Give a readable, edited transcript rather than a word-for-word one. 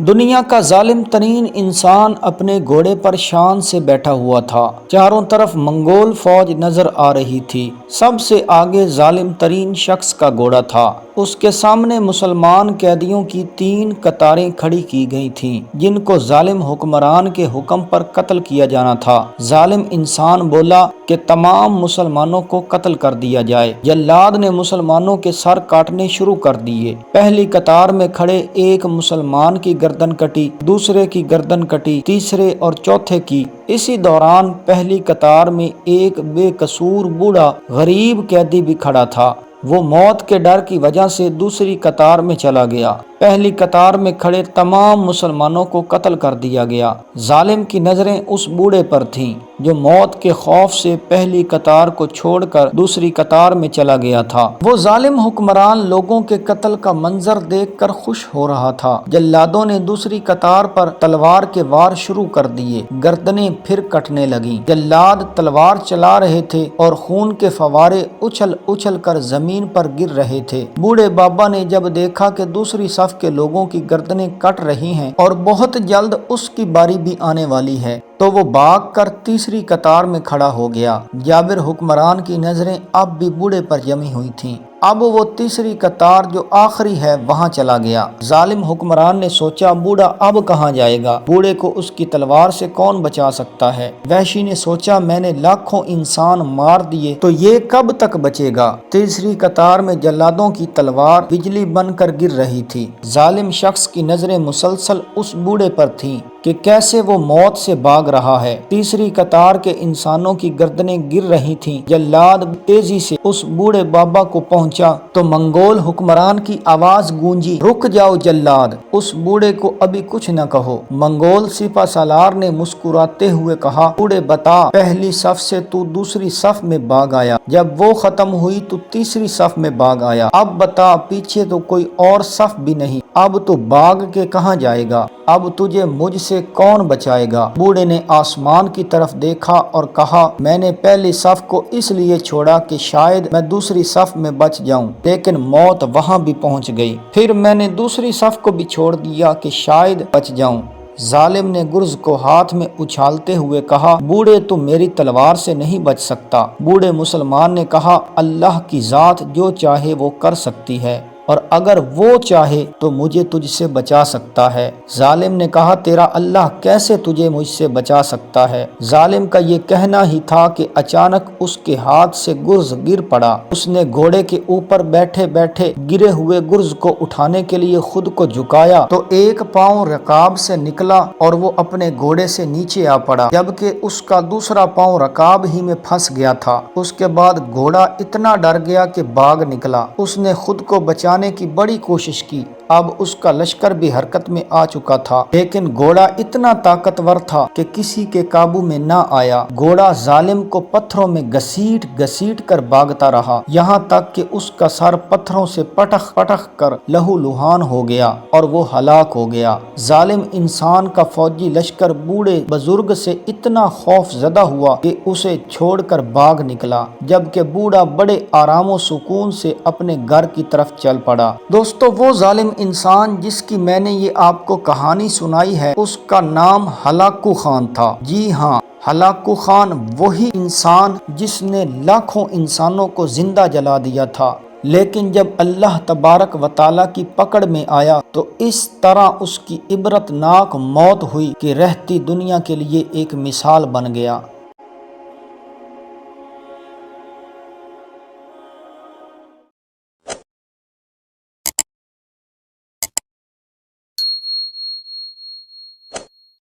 دنیا کا ظالم ترین انسان اپنے گھوڑے پر شان سے بیٹھا ہوا تھا۔ چاروں طرف منگول فوج نظر آ رہی تھی۔ سب سے آگے ظالم ترین شخص کا گھوڑا تھا۔ اس کے سامنے مسلمان قیدیوں کی 3 قطاریں کھڑی کی گئی تھیں جن کو ظالم حکمران کے حکم پر قتل کیا جانا تھا۔ ظالم انسان بولا کہ تمام مسلمانوں کو قتل کر دیا جائے۔ جلاد نے مسلمانوں کے سر کاٹنے شروع کر دیے۔ پہلی قطار میں کھڑے ایک مسلمان کی گردن کٹی، دوسرے کی گردن کٹی، تیسرے اور چوتھے کی۔ اسی دوران پہلی قطار میں ایک بے قصور بوڑھا غریب قیدی بھی کھڑا تھا۔ وہ موت کے ڈر کی وجہ سے دوسری قطار میں چلا گیا۔ پہلی قطار میں کھڑے تمام مسلمانوں کو قتل کر دیا گیا۔ ظالم کی نظریں اس بوڑھے پر تھیں جو موت کے خوف سے پہلی قطار کو چھوڑ کر دوسری قطار میں چلا گیا تھا۔ وہ ظالم حکمران لوگوں کے قتل کا منظر دیکھ کر خوش ہو رہا تھا۔ جلادوں نے دوسری قطار پر تلوار کے وار شروع کر دیے۔ گردنیں پھر کٹنے لگیں۔ جلاد تلوار چلا رہے تھے اور خون کے فوارے اچھل اچھل کر زمین پر گر رہے تھے۔ بوڑھے بابا نے جب دیکھا کہ دوسری صف کے لوگوں کی گردنیں کٹ رہی ہیں اور بہت جلد اس کی باری بھی آنے والی ہے تو وہ بھاگ کر تیسری قطار میں کھڑا ہو گیا۔ جابر حکمران کی نظریں اب بھی بوڑھے پر جمی ہوئی تھیں۔ اب وہ تیسری قطار جو آخری ہے وہاں چلا گیا۔ ظالم حکمران نے سوچا بوڑھا اب کہاں جائے گا؟ بوڑھے کو اس کی تلوار سے کون بچا سکتا ہے؟ وحشی نے سوچا میں نے لاکھوں انسان مار دیے تو یہ کب تک بچے گا؟ تیسری قطار میں جلادوں کی تلوار بجلی بن کر گر رہی تھی۔ ظالم شخص کی نظریں مسلسل اس بوڑھے پر تھیں کہ کیسے وہ موت سے بھاگ رہا ہے۔ تیسری قطار کے انسانوں کی گردنیں گر رہی تھیں۔ جلاد تیزی سے اس بوڑھے بابا کو پہنچا تو منگول حکمران کی آواز گونجی، رک جاؤ جلاد، اس بوڑھے کو ابھی کچھ نہ کہو۔ منگول سپہ سالار نے مسکراتے ہوئے کہا، بوڑھے بتا، پہلی صف سے تو دوسری صف میں بھاگ آیا، جب وہ ختم ہوئی تو تیسری صف میں بھاگ آیا، اب بتا پیچھے تو کوئی اور صف بھی نہیں، اب تو بھاگ کے کہاں جائے گا؟ اب تجھے مجھ سے کون بچائے گا؟ بوڑھے نے آسمان کی طرف دیکھا اور کہا، میں نے پہلی صف کو اس لیے چھوڑا کہ شاید میں دوسری صف میں بچ جاؤں، لیکن موت وہاں بھی پہنچ گئی۔ پھر میں نے دوسری صف کو بھی چھوڑ دیا کہ شاید بچ جاؤں۔ ظالم نے گرز کو ہاتھ میں اچھالتے ہوئے کہا، بوڑھے تو میری تلوار سے نہیں بچ سکتا۔ بوڑھے مسلمان نے کہا، اللہ کی ذات جو چاہے وہ کر سکتی ہے، اور اگر وہ چاہے تو مجھے تجھ سے بچا سکتا ہے۔ ظالم نے کہا، تیرا اللہ کیسے تجھے مجھ سے بچا سکتا ہے؟ ظالم کا یہ کہنا ہی تھا کہ اچانک اس کے ہاتھ سے گرز گر پڑا۔ اس نے گھوڑے کے اوپر بیٹھے بیٹھے گرے ہوئے گرز کو اٹھانے کے لیے خود کو جھکایا تو ایک پاؤں رکاب سے نکلا اور وہ اپنے گھوڑے سے نیچے آ پڑا، جبکہ اس کا دوسرا پاؤں رکاب ہی میں پھنس گیا تھا۔ اس کے بعد گھوڑا اتنا ڈر گیا کہ بھاگ نکلا۔ اس نے خود کو بچانے کی بڑی کوشش کی۔ اب اس کا لشکر بھی حرکت میں آ چکا تھا، لیکن گھوڑا اتنا طاقتور تھا کہ کسی کے قابو میں نہ آیا۔ گھوڑا ظالم کو پتھروں میں گھسیٹ گھسیٹ کر بھاگتا رہا، یہاں تک کہ اس کا سر پتھروں سے پٹخ پٹخ کر لہو لہان ہو گیا اور وہ ہلاک ہو گیا۔ ظالم انسان کا فوجی لشکر بوڑھے بزرگ سے اتنا خوف زدہ ہوا کہ اسے چھوڑ کر بھاگ نکلا، جبکہ بوڑھا بڑے آرام و سکون سے اپنے گھر کی طرف چل پڑا۔ دوستو، وہ ظالم انسان جس کی میں نے یہ آپ کو کہانی سنائی ہے، اس کا نام ہلاکو خان تھا۔ جی ہاں، ہلاکو خان وہی انسان جس نے لاکھوں انسانوں کو زندہ جلا دیا تھا، لیکن جب اللہ تبارک و تعالیٰ کی پکڑ میں آیا تو اس طرح اس کی عبرت ناک موت ہوئی کہ رہتی دنیا کے لیے ایک مثال بن گیا۔